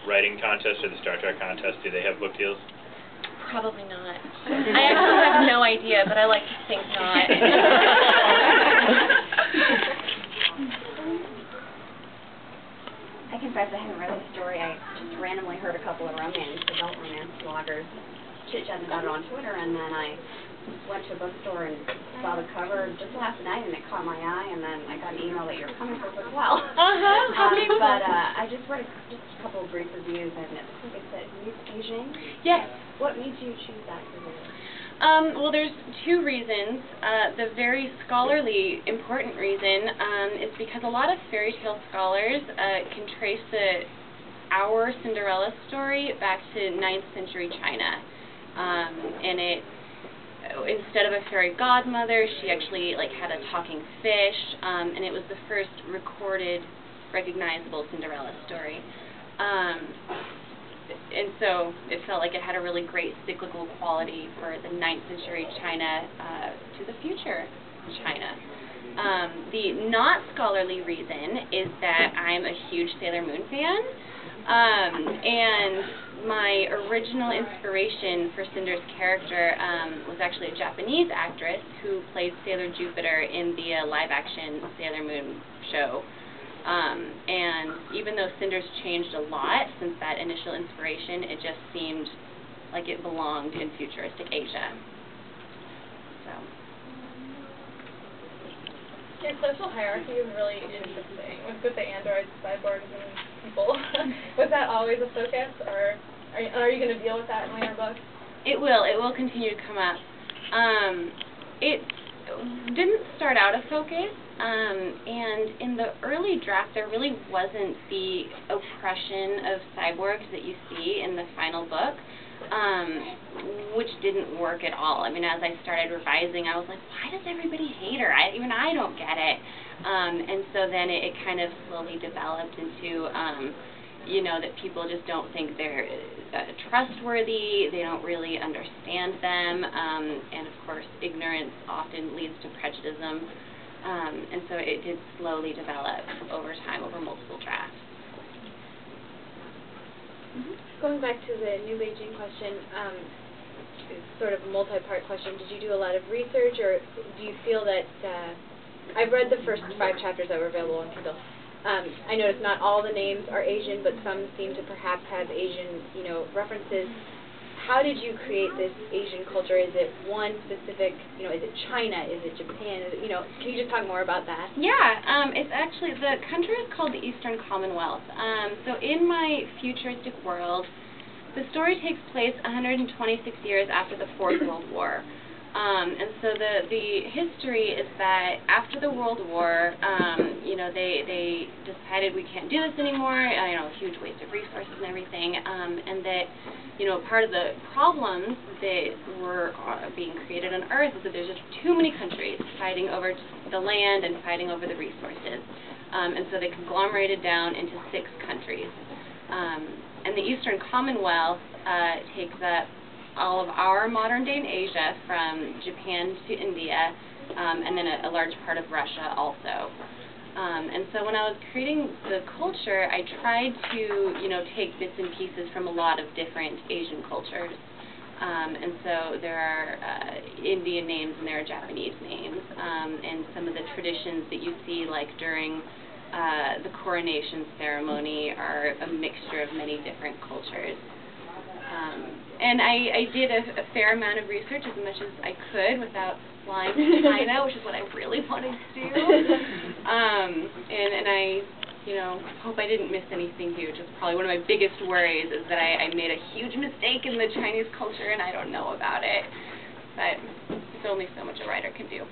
writing contest or the Star Trek contest, do they have book deals? Probably not. I actually have no idea, but I like to think not. I confess I hadn't read the story. I just randomly heard a couple of adult romance bloggers chit-chatting about it on Twitter, and then I went to a bookstore and saw the cover just last night, and it caught my eye, and then I got an email that you're coming for as well. But I just read just a couple of brief reviews, and it looks like it said Beijing. Yes. What made you choose that career? Well, there's two reasons. The very scholarly, important reason is because a lot of fairy tale scholars can trace our Cinderella story back to 9th century China. And instead of a fairy godmother, she actually had a talking fish, and it was the first recorded, recognizable Cinderella story. And so it felt like it had a really great cyclical quality for the 9th century China to the future China. The not scholarly reason is that I'm a huge Sailor Moon fan, and my original inspiration for Cinder's character was actually a Japanese actress who played Sailor Jupiter in the live-action Sailor Moon show. And even though Cinder's changed a lot since that initial inspiration, it just seemed like it belonged in futuristic Asia. So. Your social hierarchy is really interesting with the androids, cyborgs, and people. Was that always a focus, or are you going to deal with that in later books? It will. It will continue to come up. It didn't start out a focus. And in the early draft, there really wasn't the oppression of cyborgs that you see in the final book, which didn't work at all. I mean, as I started revising, I was like, why does everybody hate her? Even I don't get it. And so then it kind of slowly developed into, that people just don't think they're trustworthy, they don't really understand them, and of course, ignorance often leads to prejudice. And so it did slowly develop over time, over multiple drafts. Going back to the New Beijing question, it's sort of a multi-part question. Did you do a lot of research, or do you feel that, I've read the first 5 chapters that were available on Kindle. I noticed not all the names are Asian, but some seem to perhaps have Asian, references. How did you create this Asian culture? Is it one specific, is it China? Is it Japan? Is it, can you just talk more about that? Yeah, it's actually, the country is called the Eastern Commonwealth. So in my futuristic world, the story takes place 126 years after the Fourth World War. And so the history is that after the World War, they decided we can't do this anymore, huge waste of resources and everything, and that, part of the problems that were being created on Earth is that there's just too many countries fighting over the land and fighting over the resources. And so they conglomerated down into 6 countries. And the Eastern Commonwealth takes up all of our modern day in Asia, from Japan to India, and then a large part of Russia also. And so when I was creating the culture, I tried to, take bits and pieces from a lot of different Asian cultures. And so there are Indian names and there are Japanese names, and some of the traditions that you see, like during the coronation ceremony, are a mixture of many different cultures. And I did a fair amount of research, as much as I could, without flying to China, which is what I really wanted to do. And I, hope I didn't miss anything huge. It's probably one of my biggest worries, is that I made a huge mistake in the Chinese culture and I don't know about it. But it's only so much a writer can do.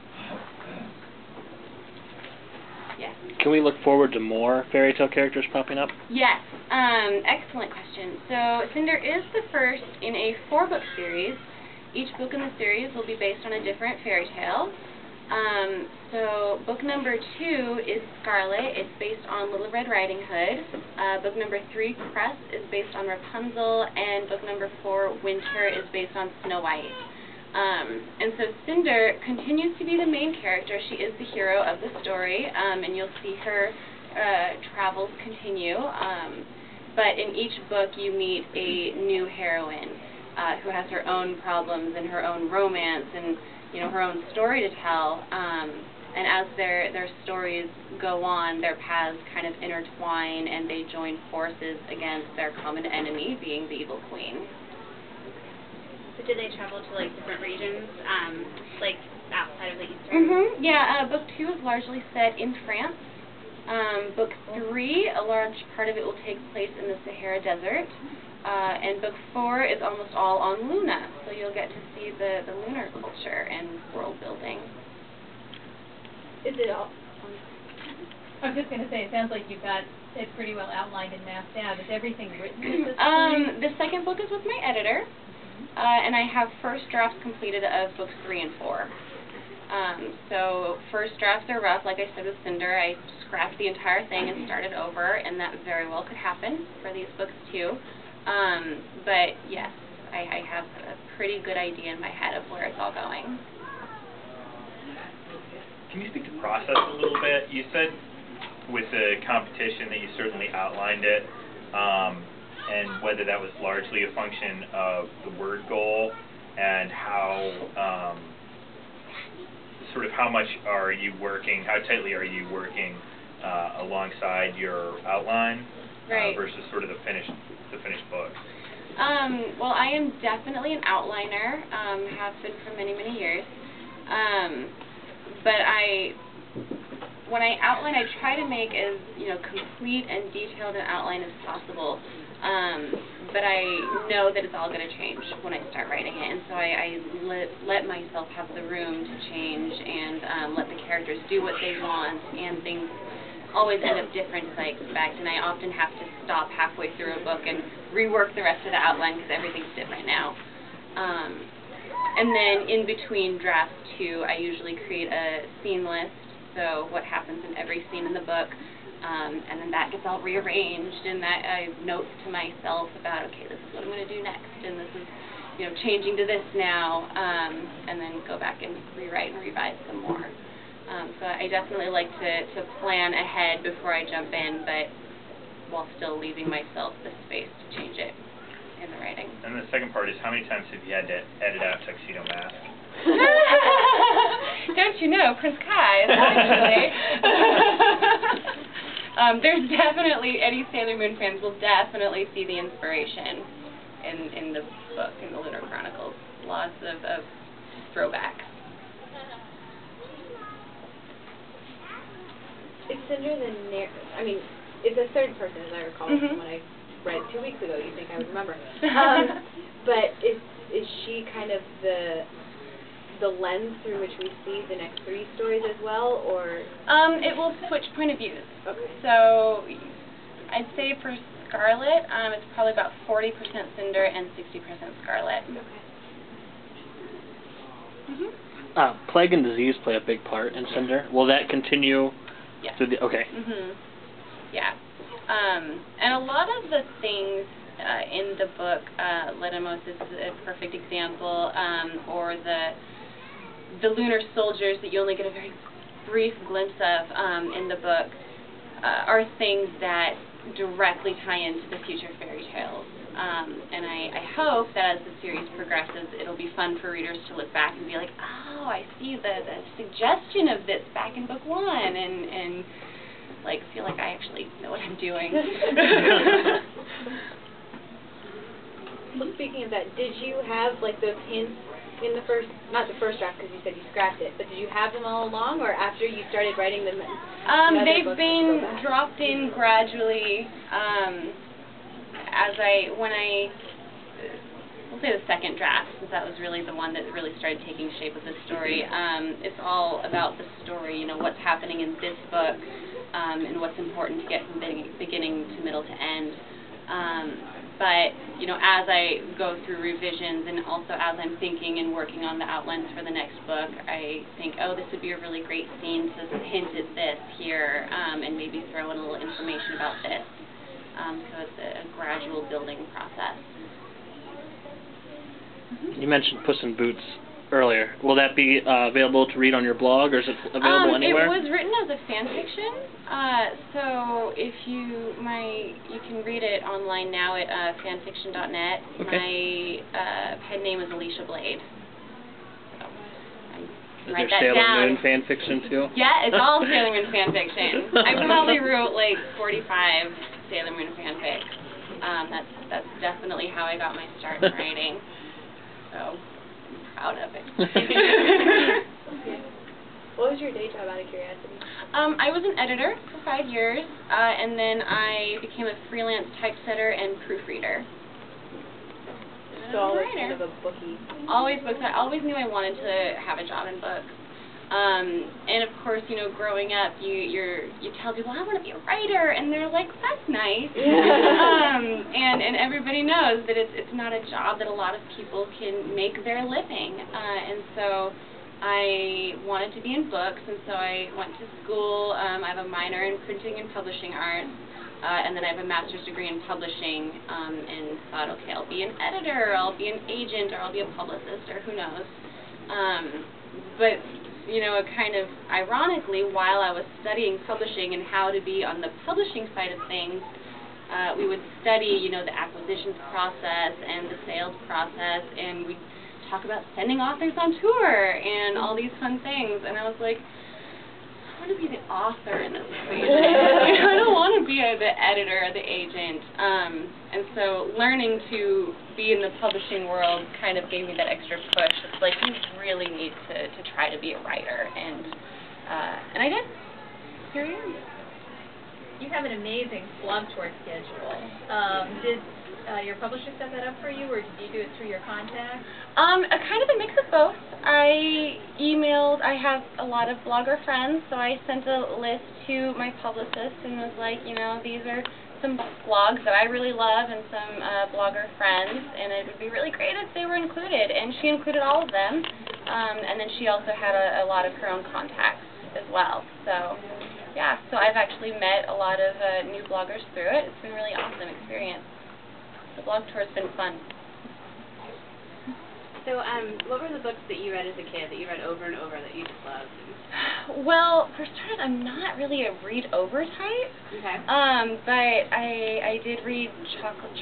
Yes. Can we look forward to more fairy tale characters popping up? Yes. Excellent question. So Cinder is the first in a 4-book series. Each book in the series will be based on a different fairy tale. So book number 2 is Scarlet. It's based on Little Red Riding Hood. Book number 3, Cress, is based on Rapunzel. And book number 4, Winter, is based on Snow White. And so Cinder continues to be the main character. She is the hero of the story, and you'll see her travels continue. but in each book you meet a new heroine who has her own problems and her own romance and, you know, her own story to tell. And as their stories go on, their paths kind of intertwine and they join forces against their common enemy, being the evil queen. So did they travel to like different regions, like outside of the Eastern? Mm-hmm. Yeah, book 2 is largely set in France. Book 3, a large part of it will take place in the Sahara Desert. And book 4 is almost all on Luna, so you'll get to see the lunar culture and world building. Is it all? I was just going to say, it sounds like you've got it pretty well outlined and mapped out. Is everything written at this point? The second book is with my editor, and I have first drafts completed of books 3 and 4. So first drafts are rough, like I said with Cinder. I scrapped the entire thing and started over, and that very well could happen for these books too. But yes, I have a pretty good idea in my head of where it's all going. Can you speak to process a little bit? You said with the competition that you certainly outlined it, and whether that was largely a function of the word goal and how, sort of how much are you working, how tightly are you working alongside your outline versus sort of the finished book? Well, I am definitely an outliner, have been for many, many years. But when I outline, I try to make as, you know, complete and detailed an outline as possible. But I know that it's all going to change when I start writing it, and so I let myself have the room to change and let the characters do what they want, and things always end up different as I expect, and I often have to stop halfway through a book and rework the rest of the outline because everything's different now. And then in between drafts 2, I usually create a scene list, so what happens in every scene in the book, and then that gets all rearranged, and that I have notes to myself about, okay, this is what I'm going to do next, and this is, you know, changing to this now, and then go back and rewrite and revise some more. So I definitely like to plan ahead before I jump in, but while still leaving myself the space to change it in the writing. And the second part is, how many times have you had to edit out Tuxedo Mask? Don't you know, Prince Kai is actually... there's definitely, any Sailor Moon fans will definitely see the inspiration in the book, in the Lunar Chronicles. Lots of throwbacks. Is Cinder I mean, it's a third person, as I recall, from what I read 2 weeks ago. You think I would remember? But is she kind of the lens through which we see the next 3 stories as well, or? It will switch point of views. Okay. So I'd say for Scarlet, it's probably about 40% Cinder and 60% Scarlet. Okay. Plague and disease play a big part in Cinder. Will that continue? Yeah. Through the, okay. Yeah. And a lot of the things in the book, Letamos is a perfect example, or the lunar soldiers that you only get a very brief glimpse of in the book, are things that directly tie into the future fairy tales. And I hope that as the series progresses, it'll be fun for readers to look back and be like, oh, I see the suggestion of this back in book 1, and like feel like I actually know what I'm doing. Well, speaking of that, did you have like those hints in the first, not the first draft because you said you scrapped it, but did you have them all along, or after you started writing them? They've been dropped in gradually. We'll say the second draft, since that was really the one that really started taking shape of the story. It's all about the story, you know, what's happening in this book, and what's important to get from beginning to middle to end. But, you know, as I go through revisions and also as I'm thinking and working on the outlines for the next book, I think, oh, this would be a really great scene to hint at this here, and maybe throw in a little information about this. So it's a gradual building process. You mentioned Puss in Boots earlier. Will that be available to read on your blog, or is it available anywhere? It was written as a fan fiction, so if you can read it online now at fanfiction.net. Okay. My pen name is Alicia Blade. Is there Sailor Moon fan fiction too? Yeah, it's all Sailor Moon fan fiction. I probably wrote like 45 Sailor Moon fanfics. That's definitely how I got my start in writing. So I'm proud of it. What was your day job, out of curiosity? I was an editor for 5 years, and then I became a freelance typesetter and proofreader. So always kind of a bookie. Always books. I always knew I wanted to have a job in books. And of course, you know, growing up, you tell people, I want to be a writer, and they're like, that's nice. And everybody knows that it's not a job that a lot of people can make their living. And so I wanted to be in books, and so I went to school. I have a minor in printing and publishing arts. And then I have a master's degree in publishing, and thought, okay, I'll be an editor, or I'll be an agent, or I'll be a publicist, or who knows. But, you know, kind of ironically, while I was studying publishing and how to be on the publishing side of things, we would study, you know, the acquisitions process and the sales process, and we'd talk about sending authors on tour and all these fun things. And I was like, I want to be the author in this equation. I don't want to be the editor or the agent. And so learning to be in the publishing world kind of gave me that extra push. It's like, you really need to try to be a writer. And I did. Here I am. You have an amazing blog tour schedule. Did your publisher set that up for you, or did you do it through your contacts? A kind of a mix of both. I have a lot of blogger friends, so I sent a list to my publicist and was like, you know, these are some blogs that I really love and some blogger friends, and it would be really great if they were included. And she included all of them, and then she also had a lot of her own contacts as well. So, yeah, so I've actually met a lot of new bloggers through it. It's been a really awesome experience. The blog tour has been fun. So, what were the books that you read as a kid, that you read over and over, that you just loved? Well, for starters, I'm not really a read-over type. Okay. But I did read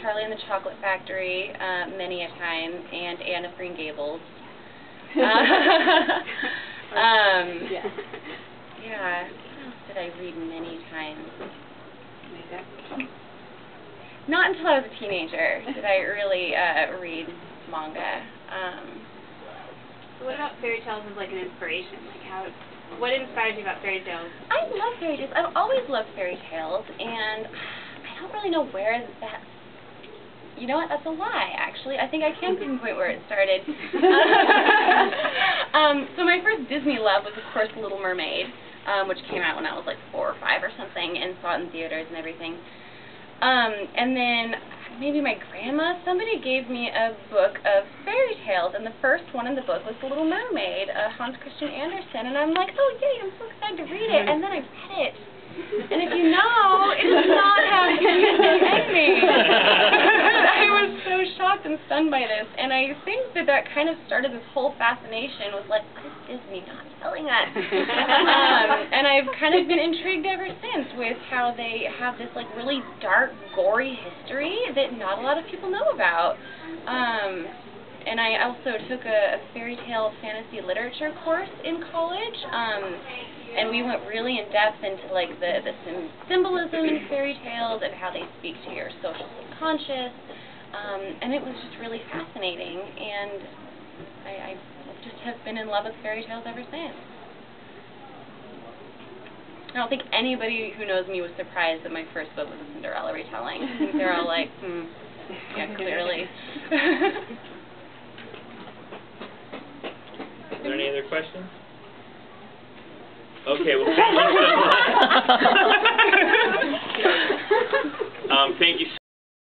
Charlie and the Chocolate Factory many a time, and Anne of Green Gables. Yeah. Yeah. What else did I read many times? Not until I was a teenager did I really read manga. So what about fairy tales as like an inspiration? Like what inspires you about fairy tales? I love fairy tales. I've always loved fairy tales, and I don't really know where that. You know what? That's a lie, actually. I think I can pinpoint where it started. So my first Disney love was, of course, The Little Mermaid, which came out when I was like 4 or 5 or something, and saw it in theaters and everything. And then maybe my grandma, somebody gave me a book of fairy tales, and the first one in the book was The Little Mermaid, Hans Christian Andersen, and I'm like, oh yay, I'm so excited to read it, and then I read it. And if you know, it does not have a ending. I was so shocked and stunned by this, and I think that kind of started this whole fascination with, like, what is Disney not telling us? And I've kind of been intrigued ever since with how they have this, like, really dark, gory history that not a lot of people know about. And I also took a fairy tale fantasy literature course in college, and we went really in depth into like the symbolism in fairy tales and how they speak to your social subconscious, and it was just really fascinating, and I just have been in love with fairy tales ever since. I don't think anybody who knows me was surprised that my first book was a Cinderella retelling. I think they're all like, yeah, clearly. Are there any other questions? Okay, well, thank you so much. Thank you